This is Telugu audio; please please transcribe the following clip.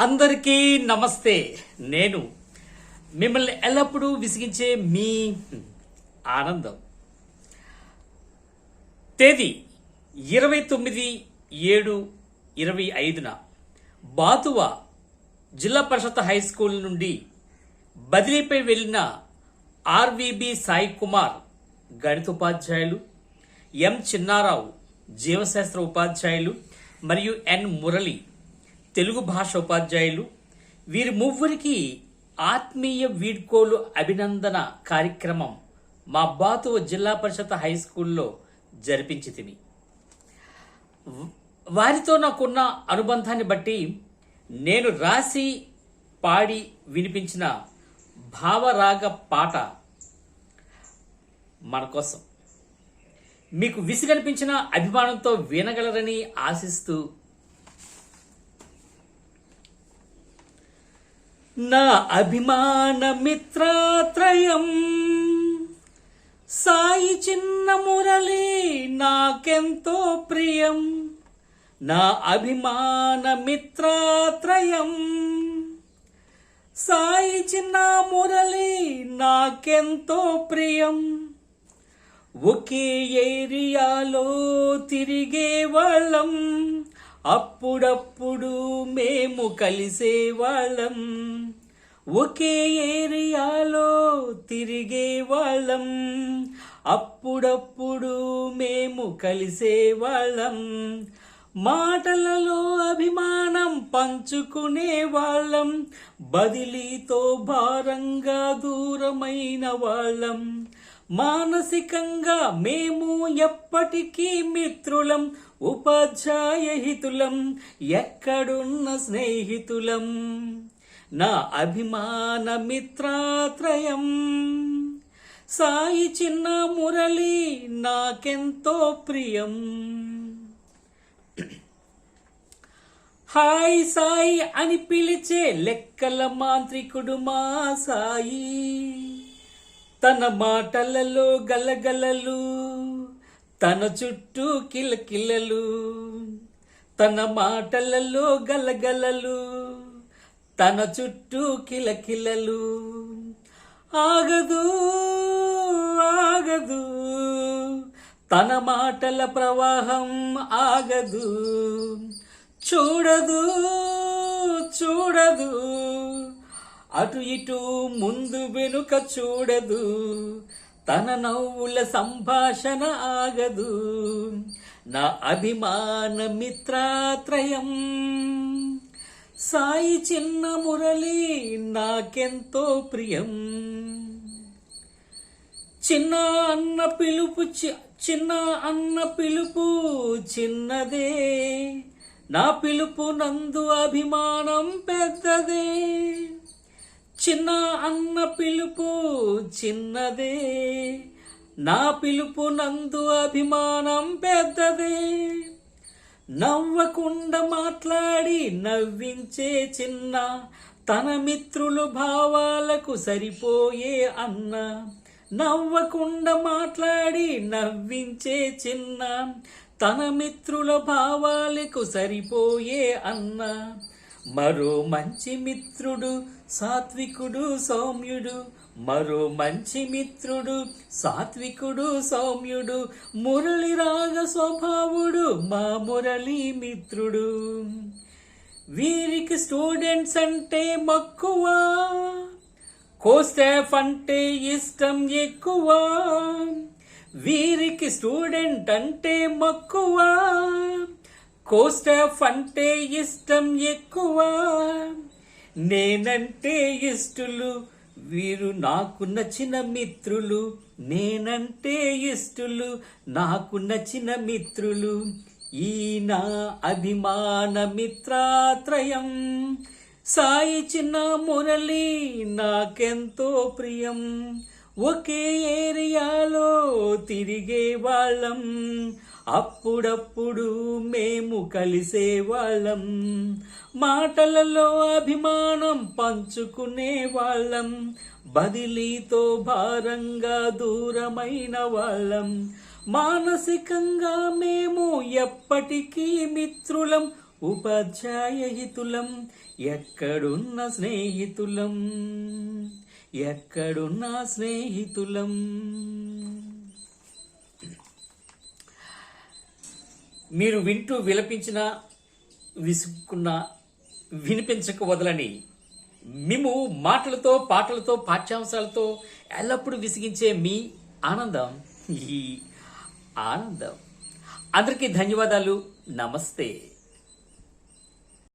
అందరికీ నమస్తే. నేను మిమ్మల్ని ఎల్లప్పుడూ విసిగించే మీ ఆనందం. తేదీ 29/7/25 బాతువ జిల్లా పరిషత్ హై స్కూల్ నుండి బదిలీపై వెళ్లిన ఆర్వీబీ సాయి కుమార్ గణిత ఉపాధ్యాయులు, ఎం చిన్నారావు జీవశాస్త్ర ఉపాధ్యాయులు మరియు ఎన్ మురళి తెలుగు భాష ఉపాధ్యాయులు, వీరి ముగ్గురికి ఆత్మీయ వీడ్కోలు అభినందన కార్యక్రమం మా బాతువ జిల్లా పరిషత్ హై స్కూల్లో జరిపించితిని. వారితో నాకున్న అనుబంధాన్ని బట్టి నేను రాసి పాడి వినిపించిన భావరాగ పాట మన కోసం మీకు విసిగనిపించిన అభిమానంతో వినగలరని ఆశిస్తూ, నా అభిమాన మిత్రత్రయం సాయి చిన్న మురళి నాకెంతో ప్రియం. నా అభిమాన మిత్రత్రయం సాయి చిన్న మురళి నాకెంతో ప్రియం. ఒకే ఏరియాలో తిరిగే వాళ్ళం, అప్పుడప్పుడు మేము కలిసే వాళ్ళం. ఒకే ఏరియాలో తిరిగే వాళ్ళం, అప్పుడప్పుడు మేము కలిసే వాళ్ళం. మాటలలో అభిమానం పంచుకునే వాళ్ళం, బదిలీతో భారంగా దూరమైన వాళ్ళం. మానసికంగా మేము ఎప్పటికీ మిత్రులం, ఉపాధ్యాయ హితులం, ఎక్కడున్న స్నేహితులం. నా అభిమాన మిత్రత్రయం సాయి చిన్న మురళి నాకెంతో ప్రియం. హాయ్ సాయి అని పిలిచే లెక్కల మాంత్రికుడు మా సాయి. తన మాటలలో గలగలలు, తన చుట్టూ కిలకిలలు. తన మాటలలో గలగలలు, తన చుట్టూ కిలకిలలు. ఆగదు ఆగదు తన మాటల ప్రవాహం ఆగదు. చూడదు చూడదు అటు ఇటు ముందు వెనుక చూడదు. తన నవ్వుల సంభాషణ ఆగదు. నా అభిమాన మిత్రత్రయం సాయి చిన్న మురళి నాకెంతో ప్రియం. చిన్న అన్న పిలుపు చిన్నదే, నా పిలుపు నందు అభిమానం పెద్దదే. చిన్న అన్న పిలుపు చిన్నదే, నా పిలుపు నందు అభిమానం పెద్దదే. నవ్వకుండా మాట్లాడి నవ్వించే చిన్న, తన మిత్రులు భావాలకు సరిపోయే అన్న. నవ్వకుండా మాట్లాడి నవ్వించే చిన్న, తన మిత్రుల భావాలకు సరిపోయే అన్న. మరో మంచి మిత్రుడు సాత్వికుడు సౌమ్యుడు, మరో మంచి మిత్రుడు సాత్వికుడు సౌమ్యుడు. మురళి రాగ స్వభావుడు మా మురళి మిత్రుడు. వీరికి స్టూడెంట్స్ అంటే మక్కువ, కోస్టాఫ్ అంటే ఇష్టం ఎక్కువ. వీరికి స్టూడెంట్ అంటే మక్కువ, కోస్టాఫ్ అంటే ఇష్టం ఎక్కువ. నేనంటే ఇష్టలు, వీరు నాకు నచ్చిన మిత్రులు. నేనంటే ఇష్టలు, నాకు నచ్చిన మిత్రులు. ఈ నా అభిమాన మిత్రత్రయం సాయి చిన్న మురళి నాకెంతో ప్రియం. ఒకే ఏరియాలో తిరిగే వాళ్ళం, అప్పుడప్పుడు మేము కలిసే వాళ్ళం. మాటలలో అభిమానం పంచుకునే వాళ్ళం, బదిలీతో భారంగా దూరమైన వాళ్ళం. మానసికంగా మేము ఎప్పటికీ మిత్రులం, ఉపాధ్యాయ హితులం, ఎక్కడున్న స్నేహితులం, ఎక్కడున్న స్నేహితులం. మీరు వింటూ విలపించిన, విసుక్కున్న, వినిపించక వదలని మేము మాటలతో, పాటలతో, పాఠ్యాంశాలతో ఎల్లప్పుడూ విసిగించే మీ ఆనందం ఈ ఆనందం. అందరికీ ధన్యవాదాలు. నమస్తే.